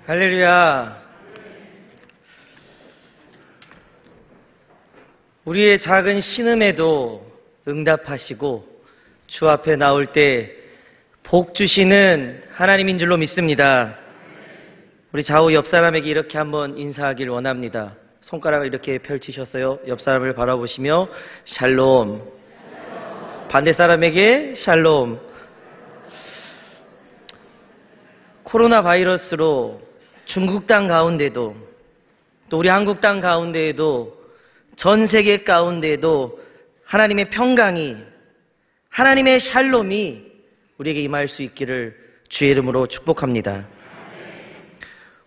할렐루야. 우리의 작은 신음에도 응답하시고 주 앞에 나올 때 복 주시는 하나님인 줄로 믿습니다. 우리 좌우 옆 사람에게 이렇게 한번 인사하길 원합니다. 손가락을 이렇게 펼치셨어요. 옆 사람을 바라보시며 샬롬. 반대 사람에게 샬롬. 코로나 바이러스로 중국 땅 가운데도 또 우리 한국 땅 가운데에도 전 세계 가운데에도 하나님의 평강이, 하나님의 샬롬이 우리에게 임할 수 있기를 주의 이름으로 축복합니다.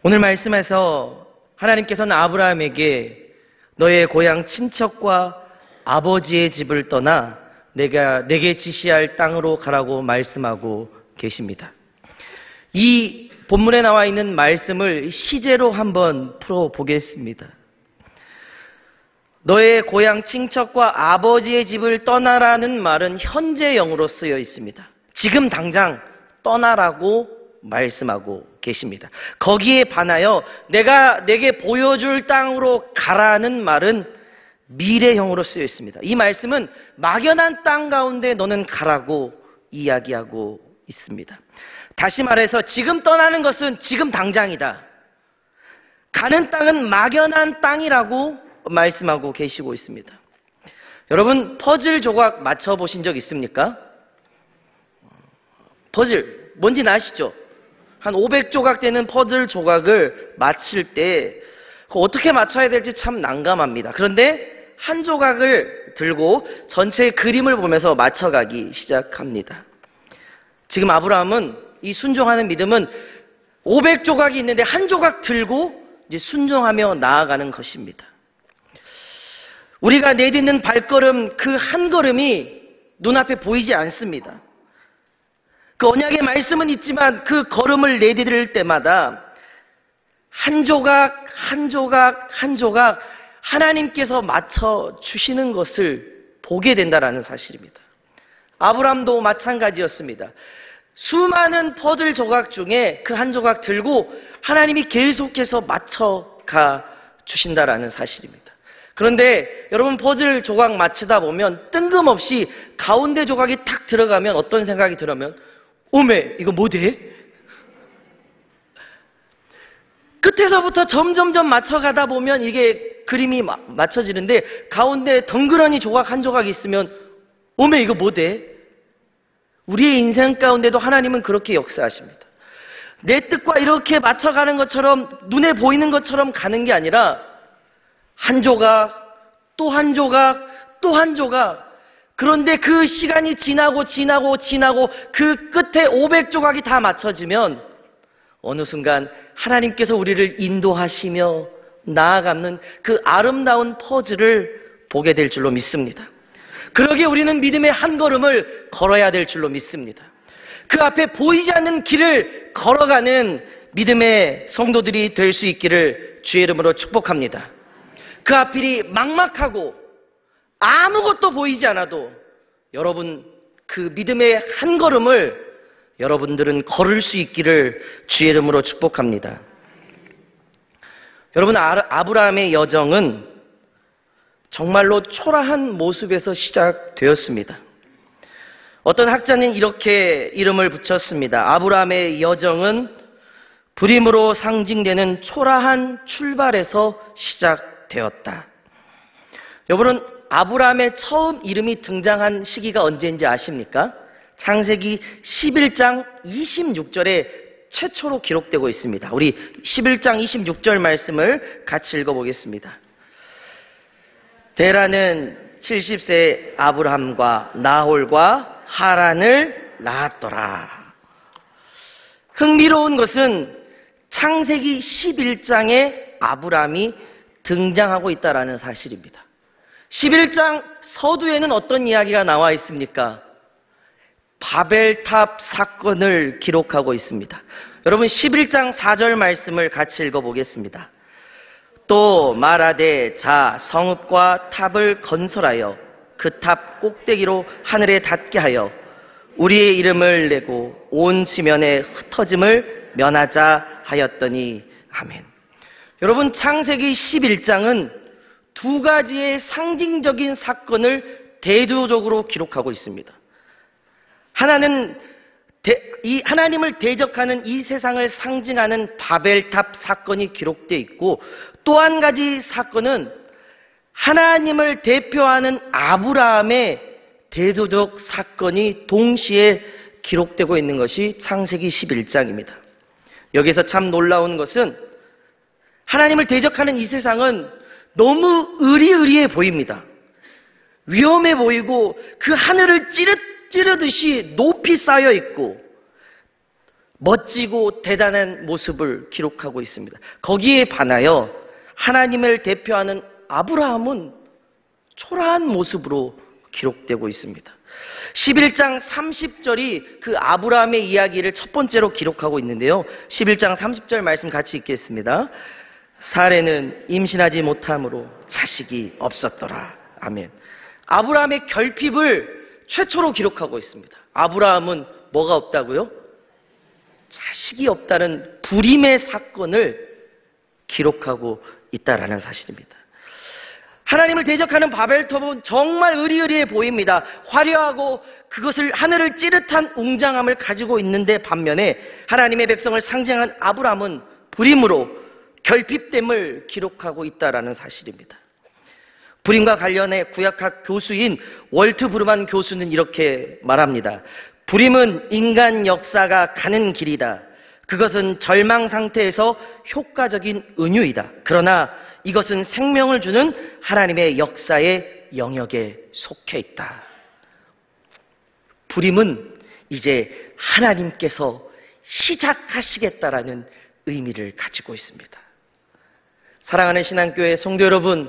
오늘 말씀에서 하나님께서는 아브라함에게 너의 고향 친척과 아버지의 집을 떠나 내게 지시할 땅으로 가라고 말씀하고 계십니다. 이 본문에 나와 있는 말씀을 시제로 한번 풀어보겠습니다. 너의 고향 친척과 아버지의 집을 떠나라는 말은 현재형으로 쓰여 있습니다. 지금 당장 떠나라고 말씀하고 계십니다. 거기에 반하여 내게 보여줄 땅으로 가라는 말은 미래형으로 쓰여 있습니다. 이 말씀은 막연한 땅 가운데 너는 가라고 이야기하고 있습니다. 다시 말해서 지금 떠나는 것은 지금 당장이다. 가는 땅은 막연한 땅이라고 말씀하고 계시고 있습니다. 여러분, 퍼즐 조각 맞춰보신 적 있습니까? 퍼즐, 뭔지 아시죠? 한 500조각 되는 퍼즐 조각을 맞힐 때 어떻게 맞춰야 될지 참 난감합니다. 그런데 한 조각을 들고 전체 그림을 보면서 맞춰가기 시작합니다. 지금 아브라함은 이 순종하는 믿음은 500조각이 있는데 한 조각 들고 이제 순종하며 나아가는 것입니다. 우리가 내딛는 발걸음, 그 한 걸음이 눈앞에 보이지 않습니다. 그 언약의 말씀은 있지만 그 걸음을 내디딜 때마다 한 조각, 한 조각, 한 조각 하나님께서 맞춰주시는 것을 보게 된다는 사실입니다. 아브라함도 마찬가지였습니다. 수많은 퍼즐 조각 중에 그 한 조각 들고 하나님이 계속해서 맞춰가 주신다는 사실입니다. 그런데 여러분, 퍼즐 조각 맞추다 보면 뜬금없이 가운데 조각이 탁 들어가면 어떤 생각이 들으면 오메, 이거 뭐 돼? 끝에서부터 점점점 맞춰가다 보면 이게 그림이 맞춰지는데 가운데 덩그러니 조각 한 조각이 있으면 오메, 이거 뭐 돼? 우리의 인생 가운데도 하나님은 그렇게 역사하십니다. 내 뜻과 이렇게 맞춰가는 것처럼 눈에 보이는 것처럼 가는 게 아니라 한 조각, 또 한 조각, 또 한 조각. 그런데 그 시간이 지나고 그 끝에 500조각이 다 맞춰지면 어느 순간 하나님께서 우리를 인도하시며 나아가는 그 아름다운 퍼즐을 보게 될 줄로 믿습니다. 그러기에 우리는 믿음의 한 걸음을 걸어야 될 줄로 믿습니다. 그 앞에 보이지 않는 길을 걸어가는 믿음의 성도들이 될 수 있기를 주의 이름으로 축복합니다. 그 앞이 막막하고 아무것도 보이지 않아도 여러분, 그 믿음의 한 걸음을 여러분들은 걸을 수 있기를 주의 이름으로 축복합니다. 여러분, 아브라함의 여정은 정말로 초라한 모습에서 시작되었습니다. 어떤 학자는 이렇게 이름을 붙였습니다. 아브라함의 여정은 불임으로 상징되는 초라한 출발에서 시작되었다. 여러분, 아브라함의 처음 이름이 등장한 시기가 언제인지 아십니까? 창세기 11장 26절에 최초로 기록되고 있습니다. 우리 11장 26절 말씀을 같이 읽어보겠습니다. 데라는 70세 아브라함과 나홀과 하란을 낳았더라. 흥미로운 것은 창세기 11장에 아브라함이 등장하고 있다는 사실입니다. 11장 서두에는 어떤 이야기가 나와 있습니까? 바벨탑 사건을 기록하고 있습니다. 여러분, 11장 4절 말씀을 같이 읽어보겠습니다. 또 말하되 자 성읍과 탑을 건설하여 그 탑 꼭대기로 하늘에 닿게 하여 우리의 이름을 내고 온 지면에 흩어짐을 면하자 하였더니 아멘. 여러분, 창세기 11장은 두 가지의 상징적인 사건을 대조적으로 기록하고 있습니다. 하나는 이 하나님을 대적하는 이 세상을 상징하는 바벨탑 사건이 기록되어 있고, 또 한 가지 사건은 하나님을 대표하는 아브라함의 대조적 사건이 동시에 기록되고 있는 것이 창세기 11장입니다. 여기서 참 놀라운 것은 하나님을 대적하는 이 세상은 너무 으리으리해 보입니다. 위험해 보이고 그 하늘을 찌르듯이 높이 쌓여 있고 멋지고 대단한 모습을 기록하고 있습니다. 거기에 반하여 하나님을 대표하는 아브라함은 초라한 모습으로 기록되고 있습니다. 11장 30절이 그 아브라함의 이야기를 첫 번째로 기록하고 있는데요. 11장 30절 말씀 같이 읽겠습니다. 사레는 임신하지 못함으로 자식이 없었더라. 아멘. 아브라함의 결핍을 최초로 기록하고 있습니다. 아브라함은 뭐가 없다고요? 자식이 없다는 불임의 사건을 기록하고 있다라는 사실입니다. 하나님을 대적하는 바벨탑은 정말 으리으리해 보입니다. 화려하고 그것을 하늘을 찌릿한 웅장함을 가지고 있는데, 반면에 하나님의 백성을 상징한 아브라함은 불임으로 결핍됨을 기록하고 있다라는 사실입니다. 불임과 관련해 구약학 교수인 월트 브루만 교수는 이렇게 말합니다. 불임은 인간 역사가 가는 길이다. 그것은 절망 상태에서 효과적인 은유이다. 그러나 이것은 생명을 주는 하나님의 역사의 영역에 속해 있다. 불임은 이제 하나님께서 시작하시겠다라는 의미를 가지고 있습니다. 사랑하는 신앙교회 성도 여러분,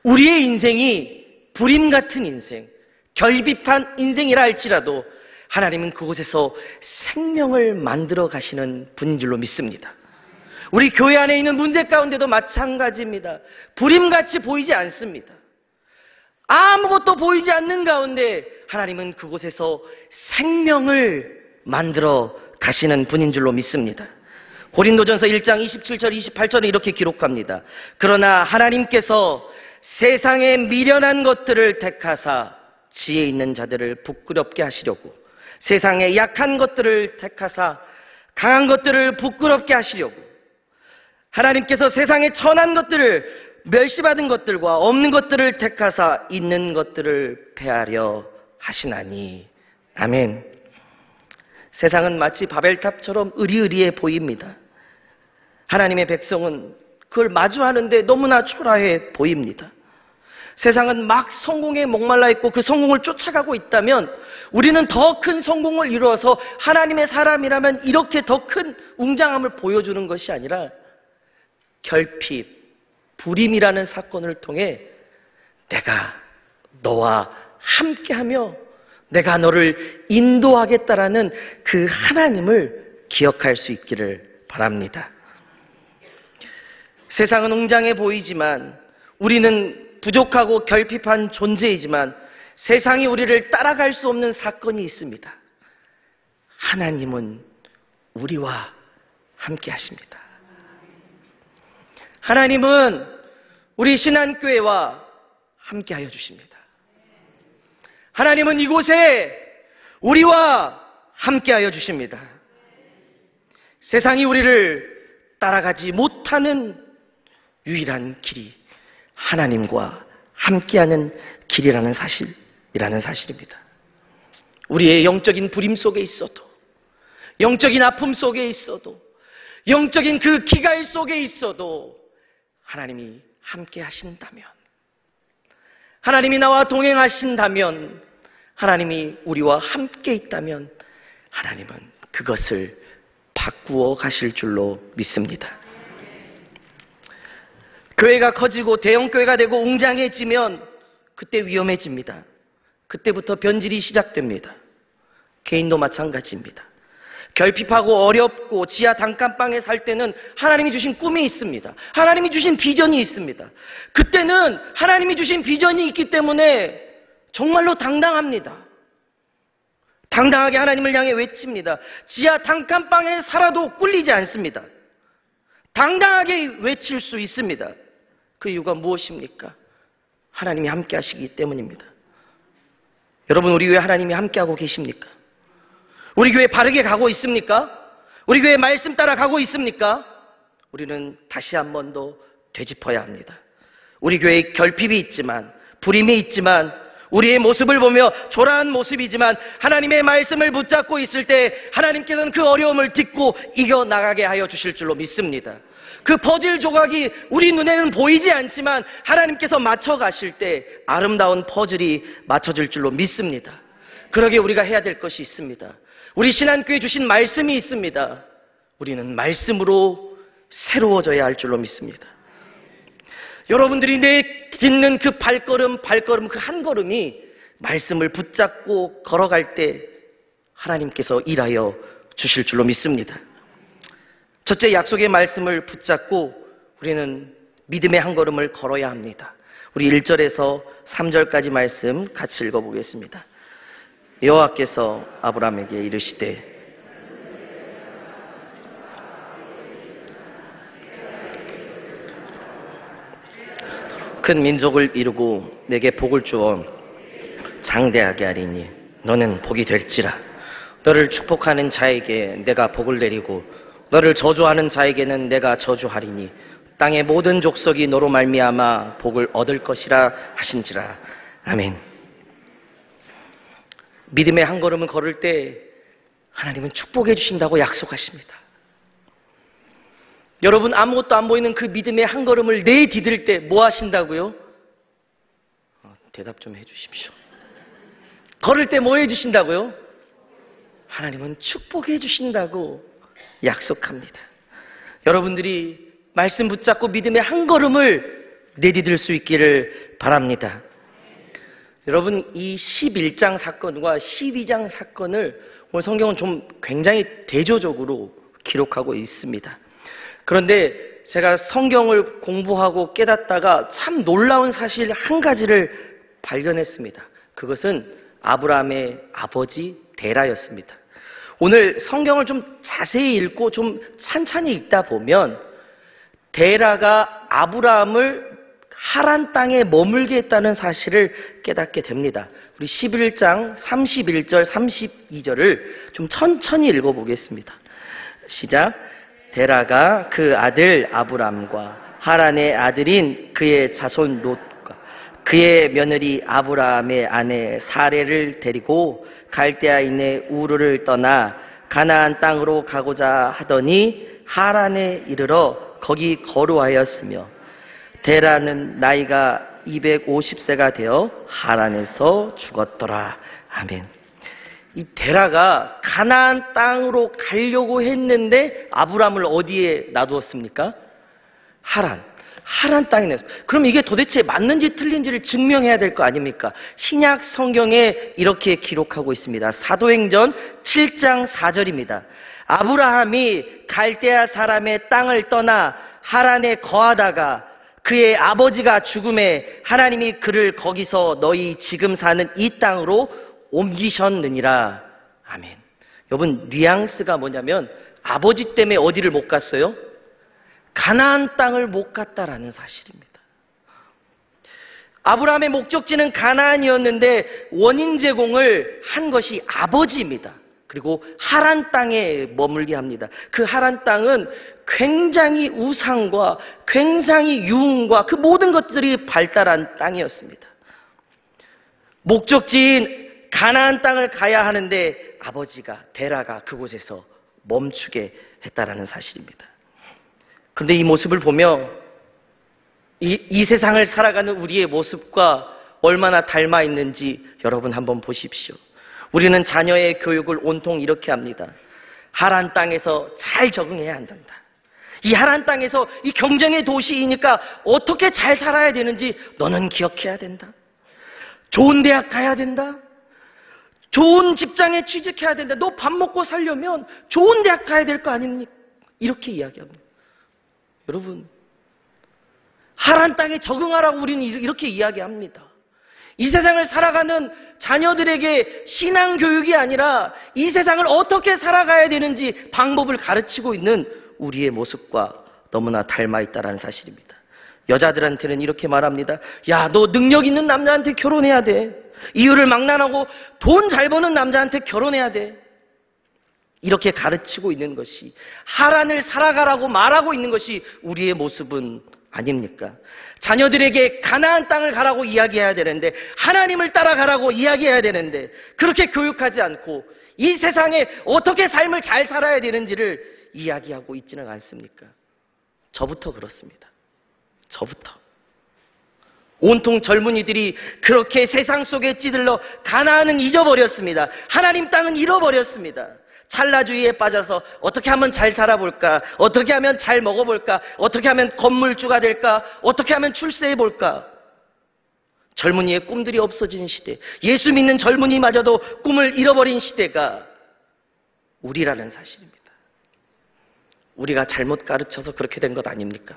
우리의 인생이 불임 같은 인생, 결핍한 인생이라 할지라도 하나님은 그곳에서 생명을 만들어 가시는 분인 줄로 믿습니다. 우리 교회 안에 있는 문제 가운데도 마찬가지입니다. 불임같이 보이지 않습니다. 아무것도 보이지 않는 가운데 하나님은 그곳에서 생명을 만들어 가시는 분인 줄로 믿습니다. 고린도전서 1장 27절 28절에 이렇게 기록합니다. 그러나 하나님께서 세상의 미련한 것들을 택하사 지혜 있는 자들을 부끄럽게 하시려고, 세상의 약한 것들을 택하사 강한 것들을 부끄럽게 하시려고, 하나님께서 세상의 천한 것들을, 멸시받은 것들과 없는 것들을 택하사 있는 것들을 폐하려 하시나니. 아멘. 세상은 마치 바벨탑처럼 으리으리해 보입니다. 하나님의 백성은 그걸 마주하는데 너무나 초라해 보입니다. 세상은 막 성공에 목말라 있고 그 성공을 쫓아가고 있다면, 우리는 더 큰 성공을 이루어서 하나님의 사람이라면 이렇게 더 큰 웅장함을 보여주는 것이 아니라 결핍, 불임이라는 사건을 통해 내가 너와 함께하며 내가 너를 인도하겠다라는 그 하나님을 기억할 수 있기를 바랍니다. 세상은 웅장해 보이지만 우리는 부족하고 결핍한 존재이지만 세상이 우리를 따라갈 수 없는 사건이 있습니다. 하나님은 우리와 함께 하십니다. 하나님은 우리 신한교회와 함께 하여 주십니다. 하나님은 이곳에 우리와 함께 하여 주십니다. 세상이 우리를 따라가지 못하는 유일한 길이 하나님과 함께하는 길이라는 사실입니다. 우리의 영적인 불임 속에 있어도, 영적인 아픔 속에 있어도, 영적인 그 기갈 속에 있어도 하나님이 함께 하신다면, 하나님이 나와 동행하신다면, 하나님이 우리와 함께 있다면 하나님은 그것을 바꾸어 가실 줄로 믿습니다. 교회가 커지고 대형교회가 되고 웅장해지면 그때 위험해집니다. 그때부터 변질이 시작됩니다. 개인도 마찬가지입니다. 결핍하고 어렵고 지하 단칸방에 살 때는 하나님이 주신 꿈이 있습니다. 하나님이 주신 비전이 있습니다. 그때는 하나님이 주신 비전이 있기 때문에 정말로 당당합니다. 당당하게 하나님을 향해 외칩니다. 지하 단칸방에 살아도 꿀리지 않습니다. 당당하게 외칠 수 있습니다. 그 이유가 무엇입니까? 하나님이 함께 하시기 때문입니다. 여러분, 우리 교회 하나님이 함께하고 계십니까? 우리 교회 바르게 가고 있습니까? 우리 교회 말씀 따라 가고 있습니까? 우리는 다시 한 번 더 되짚어야 합니다. 우리 교회에 결핍이 있지만, 불임이 있지만, 우리의 모습을 보며 초라한 모습이지만 하나님의 말씀을 붙잡고 있을 때 하나님께서는 그 어려움을 딛고 이겨나가게 하여 주실 줄로 믿습니다. 그 퍼즐 조각이 우리 눈에는 보이지 않지만 하나님께서 맞춰가실 때 아름다운 퍼즐이 맞춰질 줄로 믿습니다. 그러게 우리가 해야 될 것이 있습니다. 우리 신한교회 주신 말씀이 있습니다. 우리는 말씀으로 새로워져야 할 줄로 믿습니다. 여러분들이 딛는 그 발걸음 그 한 걸음이 말씀을 붙잡고 걸어갈 때 하나님께서 일하여 주실 줄로 믿습니다. 첫째, 약속의 말씀을 붙잡고 우리는 믿음의 한 걸음을 걸어야 합니다. 우리 1절에서 3절까지 말씀 같이 읽어보겠습니다. 여호와께서 아브라함에게 이르시되 큰 민족을 이루고 내게 복을 주어 장대하게 하리니 너는 복이 될지라. 너를 축복하는 자에게 내가 복을 내리고 너를 저주하는 자에게는 내가 저주하리니 땅의 모든 족속이 너로 말미암아 복을 얻을 것이라 하신지라. 아멘. 믿음의 한 걸음을 걸을 때 하나님은 축복해 주신다고 약속하십니다. 여러분, 아무것도 안 보이는 그 믿음의 한 걸음을 내디딜 때 뭐 하신다고요? 대답 좀 해주십시오. 걸을 때 뭐 해주신다고요? 하나님은 축복해 주신다고 약속합니다. 여러분들이 말씀 붙잡고 믿음의 한 걸음을 내디딜 수 있기를 바랍니다. 여러분, 이 11장 사건과 12장 사건을 오늘 성경은 좀 굉장히 대조적으로 기록하고 있습니다. 그런데 제가 성경을 공부하고 깨닫다가 참 놀라운 사실 한 가지를 발견했습니다. 그것은 아브라함의 아버지 데라였습니다. 오늘 성경을 좀 자세히 읽고 좀 찬찬히 읽다 보면 데라가 아브라함을 하란 땅에 머물게 했다는 사실을 깨닫게 됩니다. 우리 11장 31절 32절을 좀 천천히 읽어보겠습니다. 시작. 데라가 그 아들 아브람과 하란의 아들인 그의 자손 롯과 그의 며느리 아브라함의 아내 사레를 데리고 갈대아인의 우르를 떠나 가나안 땅으로 가고자 하더니 하란에 이르러 거기 거루하였으며 데라는 나이가 250세가 되어 하란에서 죽었더라. 아멘. 이 데라가 가나안 땅으로 가려고 했는데 아브람을 어디에 놔두었습니까? 하란 땅에 놨습니다. 그럼 이게 도대체 맞는지 틀린지를 증명해야 될 거 아닙니까? 신약 성경에 이렇게 기록하고 있습니다. 사도행전 7장 4절입니다. 아브라함이 갈대아 사람의 땅을 떠나 하란에 거하다가 그의 아버지가 죽음에 하나님이 그를 거기서 너희 지금 사는 이 땅으로 옮기셨느니라. 아멘. 여러분, 뉘앙스가 뭐냐면 아버지 때문에 어디를 못 갔어요? 가나안 땅을 못 갔다라는 사실입니다. 아브라함의 목적지는 가나안이었는데 원인 제공을 한 것이 아버지입니다. 그리고 하란 땅에 머물게 합니다. 그 하란 땅은 굉장히 우상과 굉장히 유흥과 그 모든 것들이 발달한 땅이었습니다. 목적지인 가나안 땅을 가야 하는데 아버지가 데라가 그곳에서 멈추게 했다라는 사실입니다. 그런데 이 모습을 보며 이 세상을 살아가는 우리의 모습과 얼마나 닮아 있는지 여러분 한번 보십시오. 우리는 자녀의 교육을 온통 이렇게 합니다. 하란 땅에서 잘 적응해야 한다. 이 하란 땅에서 이 경쟁의 도시이니까 어떻게 잘 살아야 되는지 너는 기억해야 된다. 좋은 대학 가야 된다. 좋은 직장에 취직해야 된다. 너 밥 먹고 살려면 좋은 대학 가야 될 거 아닙니까? 이렇게 이야기합니다. 여러분, 하란 땅에 적응하라고 우리는 이렇게 이야기합니다. 이 세상을 살아가는 자녀들에게 신앙 교육이 아니라 이 세상을 어떻게 살아가야 되는지 방법을 가르치고 있는 우리의 모습과 너무나 닮아 있다는 사실입니다. 여자들한테는 이렇게 말합니다. 야, 너 능력 있는 남자한테 결혼해야 돼. 이유를 망난하고 돈 잘 버는 남자한테 결혼해야 돼. 이렇게 가르치고 있는 것이, 하란을 살아가라고 말하고 있는 것이 우리의 모습은 아닙니까? 자녀들에게 가나안 땅을 가라고 이야기해야 되는데, 하나님을 따라가라고 이야기해야 되는데, 그렇게 교육하지 않고 이 세상에 어떻게 삶을 잘 살아야 되는지를 이야기하고 있지는 않습니까? 저부터 그렇습니다. 저부터. 온통 젊은이들이 그렇게 세상 속에 찌들러 가나안은 잊어버렸습니다. 하나님 땅은 잃어버렸습니다. 찰나주의에 빠져서 어떻게 하면 잘 살아볼까? 어떻게 하면 잘 먹어볼까? 어떻게 하면 건물주가 될까? 어떻게 하면 출세해볼까? 젊은이의 꿈들이 없어진 시대, 예수 믿는 젊은이마저도 꿈을 잃어버린 시대가 우리라는 사실입니다. 우리가 잘못 가르쳐서 그렇게 된 것 아닙니까?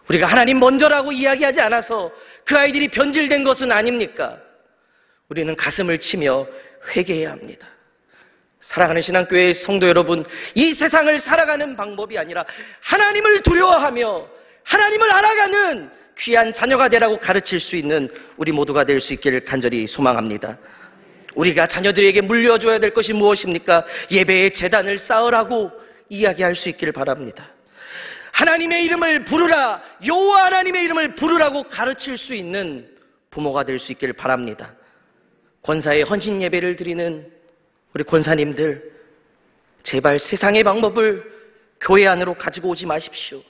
우리가 하나님 먼저라고 이야기하지 않아서 그 아이들이 변질된 것은 아닙니까? 우리는 가슴을 치며 회개해야 합니다. 사랑하는 신앙교회의 성도 여러분, 이 세상을 살아가는 방법이 아니라 하나님을 두려워하며 하나님을 알아가는 귀한 자녀가 되라고 가르칠 수 있는 우리 모두가 될 수 있기를 간절히 소망합니다. 우리가 자녀들에게 물려줘야 될 것이 무엇입니까? 예배의 제단을 쌓으라고 이야기할 수 있기를 바랍니다. 하나님의 이름을 부르라, 여호와 하나님의 이름을 부르라고 가르칠 수 있는 부모가 될 수 있기를 바랍니다. 권사의 헌신 예배를 드리는 우리 권사님들, 제발 세상의 방법을 교회 안으로 가지고 오지 마십시오.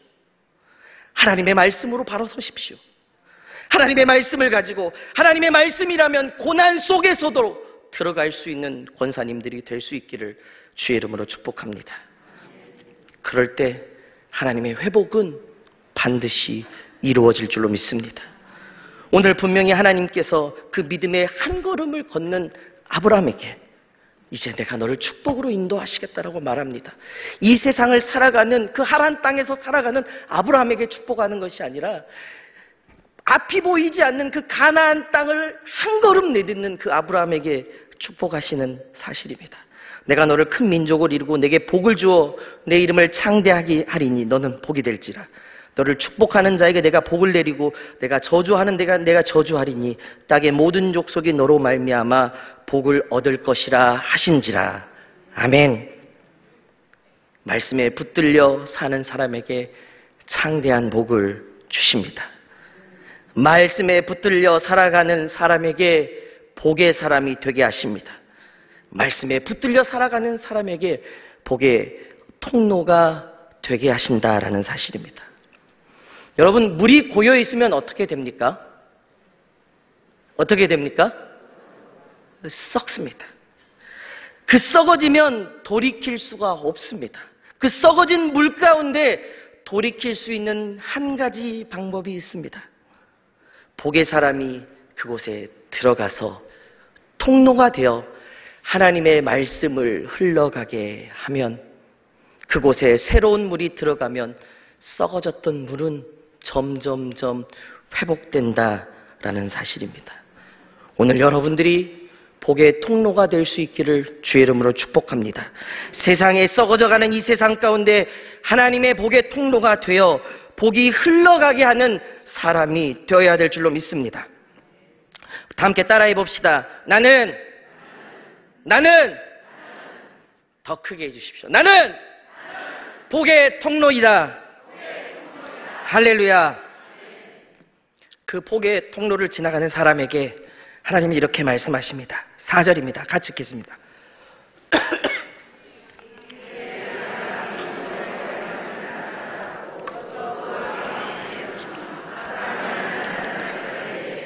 하나님의 말씀으로 바로 서십시오. 하나님의 말씀을 가지고, 하나님의 말씀이라면 고난 속에서도 들어갈 수 있는 권사님들이 될 수 있기를 주의 이름으로 축복합니다. 그럴 때 하나님의 회복은 반드시 이루어질 줄로 믿습니다. 오늘 분명히 하나님께서 그 믿음의 한 걸음을 걷는 아브라함에게 이제 내가 너를 축복으로 인도하시겠다라고 말합니다. 이 세상을 살아가는, 그 하란 땅에서 살아가는 아브라함에게 축복하는 것이 아니라 앞이 보이지 않는 그 가나안 땅을 한 걸음 내딛는 그 아브라함에게 축복하시는 사실입니다. 내가 너를 큰 민족을 이루고 내게 복을 주어 내 이름을 창대하게 하리니 너는 복이 될지라. 너를 축복하는 자에게 내가 복을 내리고 내가 저주하는 데가 내가 저주하리니 땅의 모든 족속이 너로 말미암아 복을 얻을 것이라 하신지라. 아멘. 말씀에 붙들려 사는 사람에게 창대한 복을 주십니다. 말씀에 붙들려 살아가는 사람에게 복의 사람이 되게 하십니다. 말씀에 붙들려 살아가는 사람에게 복의 통로가 되게 하신다라는 사실입니다. 여러분, 물이 고여 있으면 어떻게 됩니까? 어떻게 됩니까? 썩습니다. 그 썩어지면 돌이킬 수가 없습니다. 그 썩어진 물 가운데 돌이킬 수 있는 한 가지 방법이 있습니다. 복의 사람이 그곳에 들어가서 통로가 되어 하나님의 말씀을 흘러가게 하면, 그곳에 새로운 물이 들어가면 썩어졌던 물은 점점점 회복된다라는 사실입니다. 오늘 여러분들이 복의 통로가 될 수 있기를 주의 이름으로 축복합니다. 세상에 썩어져가는 이 세상 가운데 하나님의 복의 통로가 되어 복이 흘러가게 하는 사람이 되어야 될 줄로 믿습니다. 다 함께 따라해 봅시다. 나는 더 크게 해주십시오. 나는 복의 통로이다. 할렐루야. 그 복의 통로를 지나가는 사람에게 하나님이 이렇게 말씀하십니다. 4절입니다. 같이 읽겠습니다.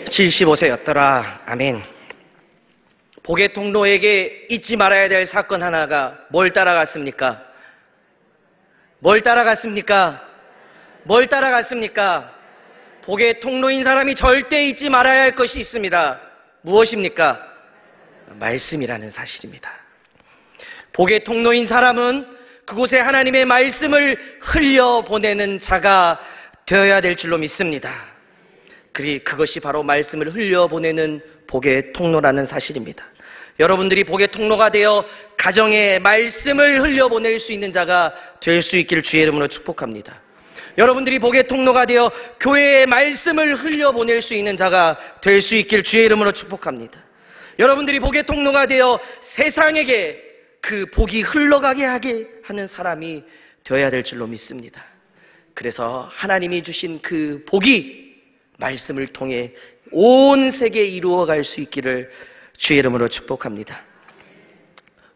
(75세였더라) 아멘. 복의 통로에게 잊지 말아야 될 사건 하나가 뭘 따라갔습니까? 뭘 따라갔습니까? 뭘 따라갔습니까? 복의 통로인 사람이 절대 잊지 말아야 할 것이 있습니다. 무엇입니까? 말씀이라는 사실입니다. 복의 통로인 사람은 그곳에 하나님의 말씀을 흘려보내는 자가 되어야 될 줄로 믿습니다. 그 그것이 바로 말씀을 흘려보내는 복의 통로라는 사실입니다. 여러분들이 복의 통로가 되어 가정에 말씀을 흘려보낼 수 있는 자가 될 수 있기를 주의 이름으로 축복합니다. 여러분들이 복의 통로가 되어 교회의 말씀을 흘려보낼 수 있는 자가 될 수 있기를 주의 이름으로 축복합니다. 여러분들이 복의 통로가 되어 세상에게 그 복이 흘러가게 하게 하는 사람이 되어야 될 줄로 믿습니다. 그래서 하나님이 주신 그 복이 말씀을 통해 온 세계에 이루어갈 수 있기를 주의 이름으로 축복합니다.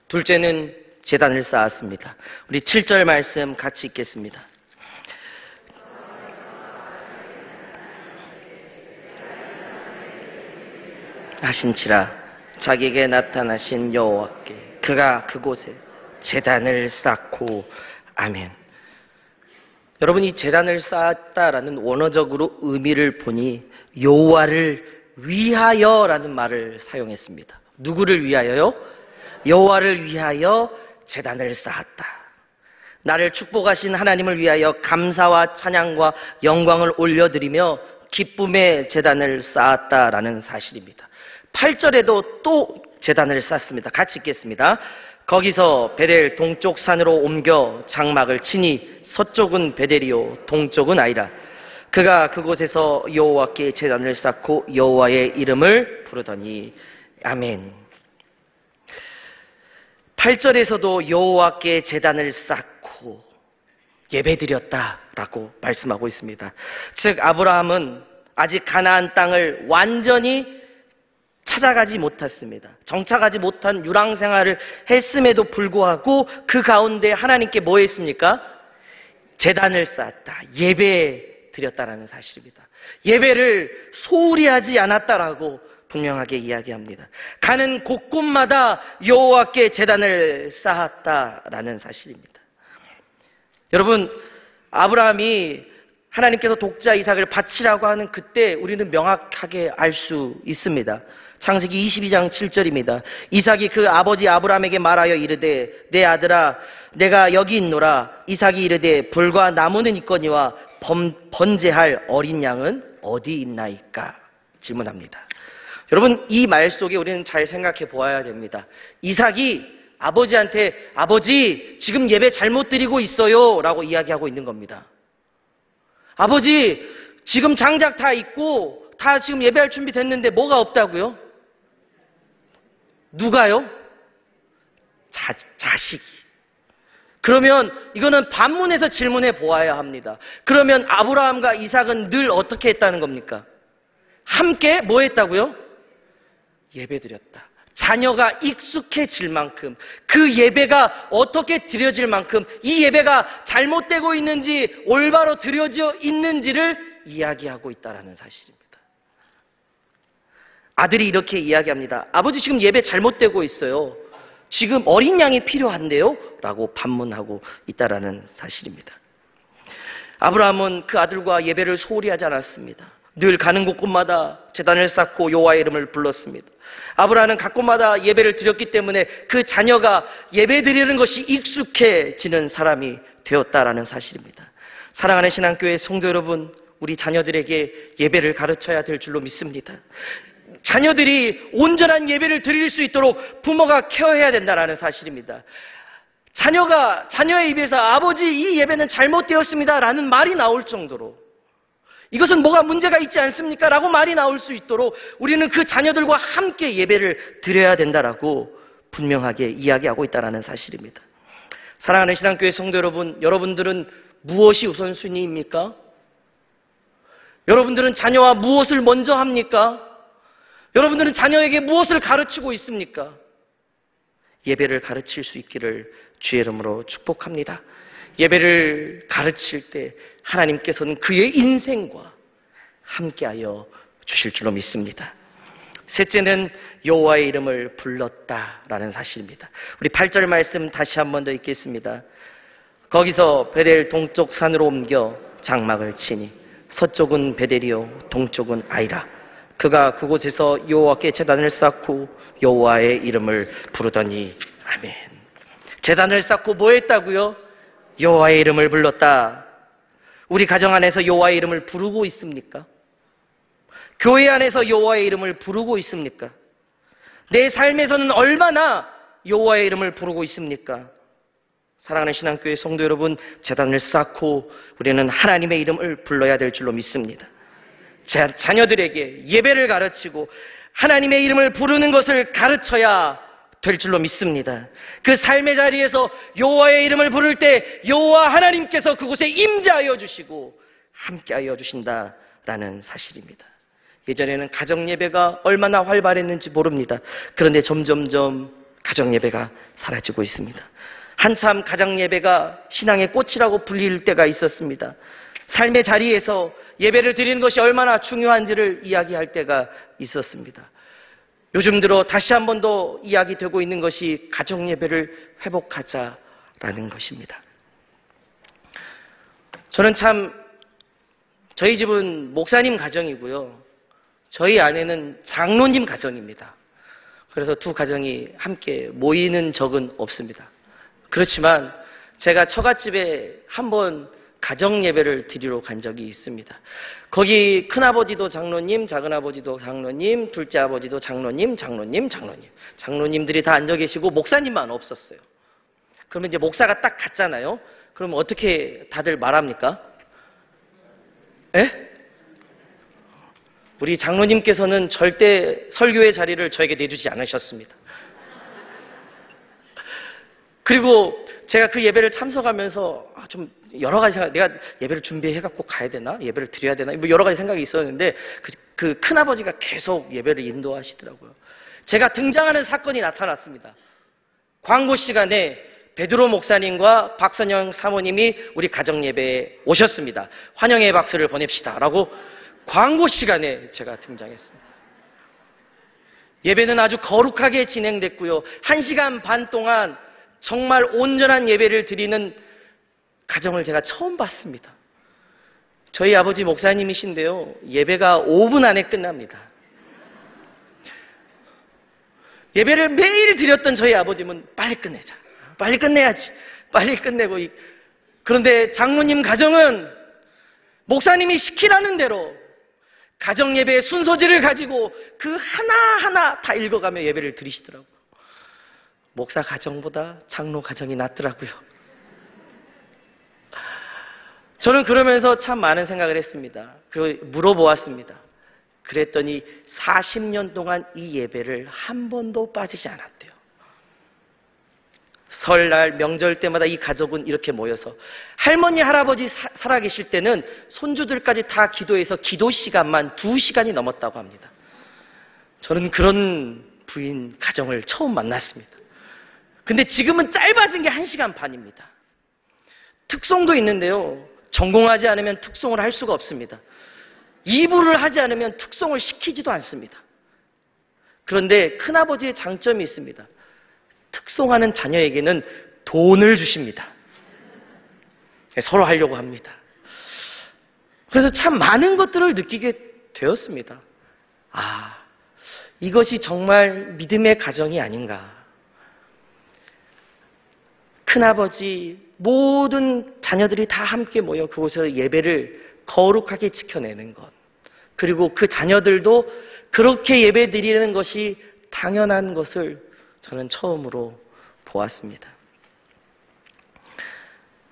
둘째는 제단을 쌓았습니다. 우리 7절 말씀 같이 읽겠습니다. 하신지라 자기에게 나타나신 여호와께 그가 그곳에 제단을 쌓고 아멘. 여러분, 이 제단을 쌓았다라는 원어적으로 의미를 보니 여호와를 위하여라는 말을 사용했습니다. 누구를 위하여요? 여호와를 위하여 제단을 쌓았다. 나를 축복하신 하나님을 위하여 감사와 찬양과 영광을 올려드리며 기쁨의 제단을 쌓았다라는 사실입니다. 8절에도 또 제단을 쌓습니다. 같이 읽겠습니다. 거기서 베델 동쪽 산으로 옮겨 장막을 치니 서쪽은 베델이요 동쪽은 아이라. 그가 그곳에서 여호와께 제단을 쌓고 여호와의 이름을 부르더니 아멘. 8절에서도 여호와께 제단을 쌓고 예배드렸다라고 말씀하고 있습니다. 즉 아브라함은 아직 가나안 땅을 완전히 찾아가지 못했습니다. 정착하지 못한 유랑 생활을 했음에도 불구하고 그 가운데 하나님께 뭐 했습니까? 제단을 쌓았다. 예배 드렸다라는 사실입니다. 예배를 소홀히 하지 않았다라고 분명하게 이야기합니다. 가는 곳곳마다 여호와께 제단을 쌓았다라는 사실입니다. 여러분, 아브라함이 하나님께서 독자 이삭을 바치라고 하는 그때 우리는 명확하게 알 수 있습니다. 창세기 22장 7절입니다. 이삭이 그 아버지 아브라함에게 말하여 이르되 내 아들아 내가 여기 있노라. 이삭이 이르되 불과 나무는 있거니와 번제할 어린 양은 어디 있나이까? 질문합니다. 여러분, 이 말 속에 우리는 잘 생각해 보아야 됩니다. 이삭이 아버지한테 아버지 지금 예배 잘못 드리고 있어요 라고 이야기하고 있는 겁니다. 아버지 지금 장작 다 있고 다 지금 예배할 준비 됐는데 뭐가 없다고요? 누가요? 자식이. 그러면 이거는 반문해서 질문해 보아야 합니다. 그러면 아브라함과 이삭은 늘 어떻게 했다는 겁니까? 함께 뭐 했다고요? 예배드렸다. 자녀가 익숙해질 만큼, 그 예배가 어떻게 드려질 만큼, 이 예배가 잘못되고 있는지 올바로 드려져 있는지를 이야기하고 있다는 사실입니다. 아들이 이렇게 이야기합니다. 아버지 지금 예배 잘못되고 있어요. 지금 어린 양이 필요한데요? 라고 반문하고 있다는 사실입니다. 아브라함은 그 아들과 예배를 소홀히 하지 않았습니다. 늘 가는 곳곳마다 제단을 쌓고 여호와의 이름을 불렀습니다. 아브라함은 각 곳마다 예배를 드렸기 때문에 그 자녀가 예배 드리는 것이 익숙해지는 사람이 되었다라는 사실입니다. 사랑하는 신앙교회 성도 여러분, 우리 자녀들에게 예배를 가르쳐야 될 줄로 믿습니다. 자녀들이 온전한 예배를 드릴 수 있도록 부모가 케어해야 된다는 사실입니다. 자녀의 입에서 아버지 이 예배는 잘못되었습니다 라는 말이 나올 정도로, 이것은 뭐가 문제가 있지 않습니까? 라고 말이 나올 수 있도록 우리는 그 자녀들과 함께 예배를 드려야 된다라고 분명하게 이야기하고 있다는 사실입니다. 사랑하는 신앙교회 성도 여러분, 여러분들은 무엇이 우선순위입니까? 여러분들은 자녀와 무엇을 먼저 합니까? 여러분들은 자녀에게 무엇을 가르치고 있습니까? 예배를 가르칠 수 있기를 주의 이름으로 축복합니다. 예배를 가르칠 때 하나님께서는 그의 인생과 함께하여 주실 줄로 믿습니다. 셋째는 여호와의 이름을 불렀다라는 사실입니다. 우리 8절 말씀 다시 한 번 더 읽겠습니다. 거기서 베델 동쪽 산으로 옮겨 장막을 치니 서쪽은 베델이요 동쪽은 아이라. 그가 그곳에서 여호와께 제단을 쌓고 여호와의 이름을 부르더니 아멘. 제단을 쌓고 뭐 했다고요? 여호와의 이름을 불렀다. 우리 가정 안에서 여호와의 이름을 부르고 있습니까? 교회 안에서 여호와의 이름을 부르고 있습니까? 내 삶에서는 얼마나 여호와의 이름을 부르고 있습니까? 사랑하는 신앙교회 성도 여러분, 제단을 쌓고 우리는 하나님의 이름을 불러야 될 줄로 믿습니다. 자녀들에게 예배를 가르치고 하나님의 이름을 부르는 것을 가르쳐야 될 줄로 믿습니다. 그 삶의 자리에서 여호와의 이름을 부를 때 여호와 하나님께서 그곳에 임재하여 주시고 함께하여 주신다라는 사실입니다. 예전에는 가정예배가 얼마나 활발했는지 모릅니다. 그런데 점점점 가정예배가 사라지고 있습니다. 한참 가정예배가 신앙의 꽃이라고 불릴 때가 있었습니다. 삶의 자리에서 예배를 드리는 것이 얼마나 중요한지를 이야기할 때가 있었습니다. 요즘 들어 다시 한 번 더 이야기되고 있는 것이 가정예배를 회복하자라는 것입니다. 저는 참 저희 집은 목사님 가정이고요. 저희 아내는 장로님 가정입니다. 그래서 두 가정이 함께 모이는 적은 없습니다. 그렇지만 제가 처갓집에 한번 가정예배를 드리러 간 적이 있습니다. 거기 큰아버지도 장로님, 작은아버지도 장로님, 둘째 아버지도 장로님, 장로님들이 다 앉아 계시고 목사님만 없었어요. 그러면 이제 목사가 딱 갔잖아요. 그럼 어떻게 다들 말합니까? 예? 우리 장로님께서는 절대 설교의 자리를 저에게 내주지 않으셨습니다. 그리고 제가 그 예배를 참석하면서 좀 여러 가지 생각, 내가 예배를 준비해갖고 가야 되나? 예배를 드려야 되나? 뭐 여러 가지 생각이 있었는데 그 큰아버지가 계속 예배를 인도하시더라고요. 제가 등장하는 사건이 나타났습니다. 광고 시간에 베드로 목사님과 박선영 사모님이 우리 가정예배에 오셨습니다. 환영의 박수를 보냅시다 라고 광고 시간에 제가 등장했습니다. 예배는 아주 거룩하게 진행됐고요. 1시간 반 동안 정말 온전한 예배를 드리는 가정을 제가 처음 봤습니다. 저희 아버지 목사님이신데요. 예배가 5분 안에 끝납니다. 예배를 매일 드렸던 저희 아버님은 빨리 끝내자. 빨리 끝내야지. 빨리 끝내고. 그런데 장로님 가정은 목사님이 시키라는 대로 가정 예배의 순서지를 가지고 그 하나하나 다 읽어가며 예배를 드리시더라고요. 목사 가정보다 장로 가정이 낫더라고요. 저는 그러면서 참 많은 생각을 했습니다. 그리고 물어보았습니다. 그랬더니 40년 동안 이 예배를 한 번도 빠지지 않았대요. 설날, 명절 때마다 이 가족은 이렇게 모여서 할머니, 할아버지 살아계실 때는 손주들까지 다 기도해서 기도 시간만 2시간이 넘었다고 합니다. 저는 그런 부인, 가정을 처음 만났습니다. 근데 지금은 짧아진 게 1시간 반입니다. 특송도 있는데요. 전공하지 않으면 특송을 할 수가 없습니다. 이부를 하지 않으면 특송을 시키지도 않습니다. 그런데 큰아버지의 장점이 있습니다. 특송하는 자녀에게는 돈을 주십니다. 서로 하려고 합니다. 그래서 참 많은 것들을 느끼게 되었습니다. 아, 이것이 정말 믿음의 가정이 아닌가. 큰아버지, 모든 자녀들이 다 함께 모여 그곳에서 예배를 거룩하게 지켜내는 것. 그리고 그 자녀들도 그렇게 예배 드리는 것이 당연한 것을 저는 처음으로 보았습니다.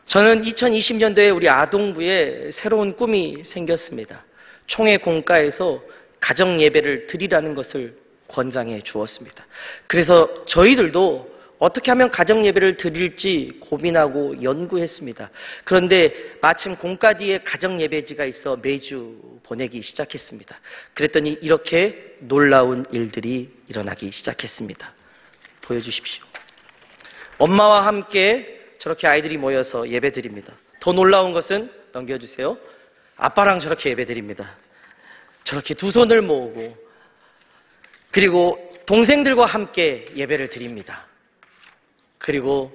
저는 2020년도에 우리 아동부에 새로운 꿈이 생겼습니다. 총회 공과에서 가정 예배를 드리라는 것을 권장해 주었습니다. 그래서 저희들도 어떻게 하면 가정 예배를 드릴지 고민하고 연구했습니다. 그런데 마침 공과 뒤에 가정 예배지가 있어 매주 보내기 시작했습니다. 그랬더니 이렇게 놀라운 일들이 일어나기 시작했습니다. 보여주십시오. 엄마와 함께 저렇게 아이들이 모여서 예배 드립니다. 더 놀라운 것은 넘겨주세요. 아빠랑 저렇게 예배 드립니다. 저렇게 두 손을 모으고 그리고 동생들과 함께 예배를 드립니다. 그리고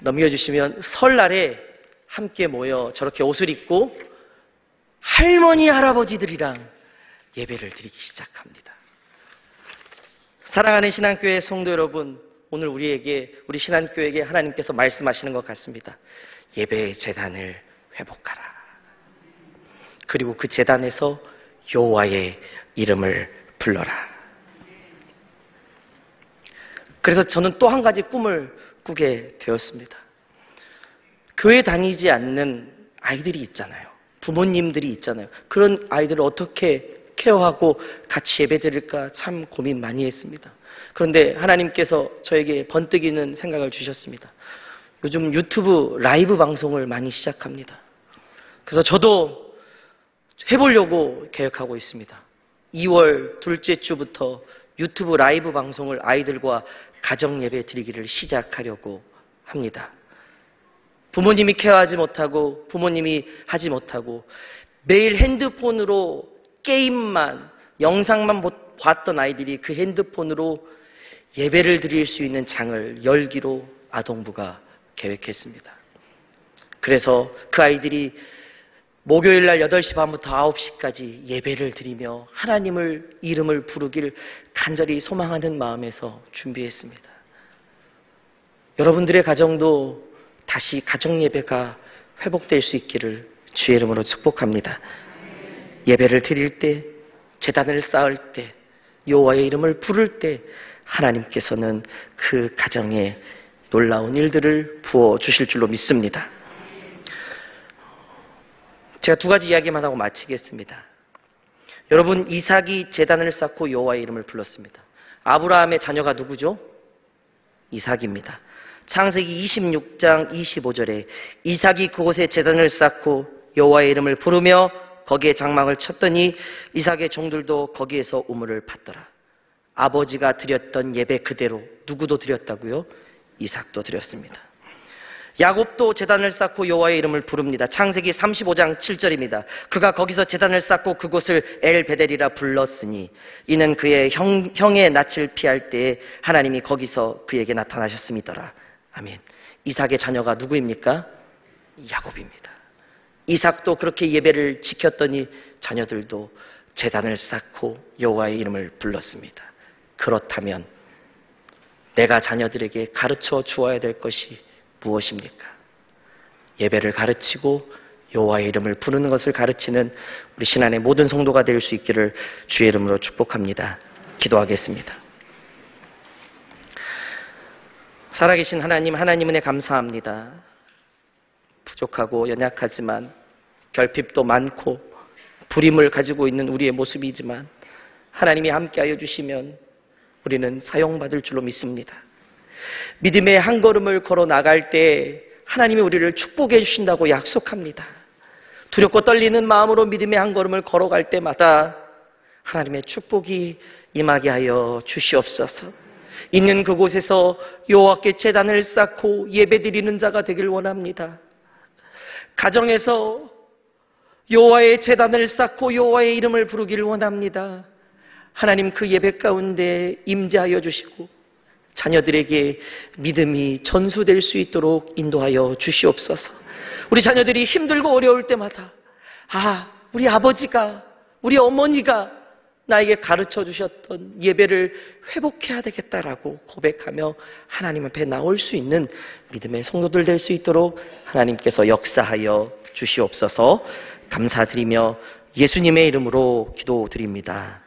넘겨주시면 설날에 함께 모여 저렇게 옷을 입고 할머니, 할아버지들이랑 예배를 드리기 시작합니다. 사랑하는 신앙교회 성도 여러분, 오늘 우리 신앙교회에게 하나님께서 말씀하시는 것 같습니다. 예배의 제단을 회복하라. 그리고 그 제단에서 여호와의 이름을 불러라. 그래서 저는 또 한 가지 꿈을 꾸게 되었습니다. 교회 다니지 않는 아이들이 있잖아요. 부모님들이 있잖아요. 그런 아이들을 어떻게 케어하고 같이 예배드릴까 참 고민 많이 했습니다. 그런데 하나님께서 저에게 번뜩이는 생각을 주셨습니다. 요즘 유튜브 라이브 방송을 많이 시작합니다. 그래서 저도 해보려고 계획하고 있습니다. 2월 둘째 주부터 유튜브 라이브 방송을 아이들과 가정 예배 드리기를 시작하려고 합니다. 부모님이 케어하지 못하고 부모님이 하지 못하고 매일 핸드폰으로 게임만, 영상만 봤던 아이들이 그 핸드폰으로 예배를 드릴 수 있는 장을 열기로 아동부가 계획했습니다. 그래서 그 아이들이 목요일 날 8시 반부터 9시까지 예배를 드리며 하나님을 이름을 부르길 간절히 소망하는 마음에서 준비했습니다. 여러분들의 가정도 다시 가정 예배가 회복될 수 있기를 주의 이름으로 축복합니다. 예배를 드릴 때, 제단을 쌓을 때, 여호와의 이름을 부를 때 하나님께서는 그 가정에 놀라운 일들을 부어주실 줄로 믿습니다. 제가 두 가지 이야기만 하고 마치겠습니다. 여러분, 이삭이 제단을 쌓고 여호와의 이름을 불렀습니다. 아브라함의 자녀가 누구죠? 이삭입니다. 창세기 26장 25절에 이삭이 그곳에 제단을 쌓고 여호와의 이름을 부르며 거기에 장막을 쳤더니 이삭의 종들도 거기에서 우물을 팠더라. 아버지가 드렸던 예배 그대로 누구도 드렸다고요? 이삭도 드렸습니다. 야곱도 제단을 쌓고 여호와의 이름을 부릅니다. 창세기 35장 7절입니다. 그가 거기서 제단을 쌓고 그곳을 엘베델이라 불렀으니 이는 그의 형의 낯을 피할 때에 하나님이 거기서 그에게 나타나셨음이더라. 아멘. 이삭의 자녀가 누구입니까? 야곱입니다. 이삭도 그렇게 예배를 지켰더니 자녀들도 제단을 쌓고 여호와의 이름을 불렀습니다. 그렇다면 내가 자녀들에게 가르쳐 주어야 될 것이 무엇입니까? 예배를 가르치고 여호와의 이름을 부르는 것을 가르치는 우리 신안의 모든 성도가 될 수 있기를 주의 이름으로 축복합니다. 기도하겠습니다. 살아계신 하나님, 하나님 은혜 감사합니다. 부족하고 연약하지만 결핍도 많고 불임을 가지고 있는 우리의 모습이지만 하나님이 함께하여 주시면 우리는 사용받을 줄로 믿습니다. 믿음의 한 걸음을 걸어 나갈 때 하나님이 우리를 축복해 주신다고 약속합니다. 두렵고 떨리는 마음으로 믿음의 한 걸음을 걸어갈 때마다 하나님의 축복이 임하게 하여 주시옵소서. 있는 그곳에서 여호와께 제단을 쌓고 예배드리는 자가 되길 원합니다. 가정에서 여호와의 제단을 쌓고 여호와의 이름을 부르기를 원합니다. 하나님 그 예배 가운데 임재하여 주시고 자녀들에게 믿음이 전수될 수 있도록 인도하여 주시옵소서. 우리 자녀들이 힘들고 어려울 때마다 우리 아버지가, 우리 어머니가 나에게 가르쳐 주셨던 예배를 회복해야 되겠다라고 고백하며 하나님 앞에 나올 수 있는 믿음의 성도들 될 수 있도록 하나님께서 역사하여 주시옵소서. 감사드리며 예수님의 이름으로 기도드립니다.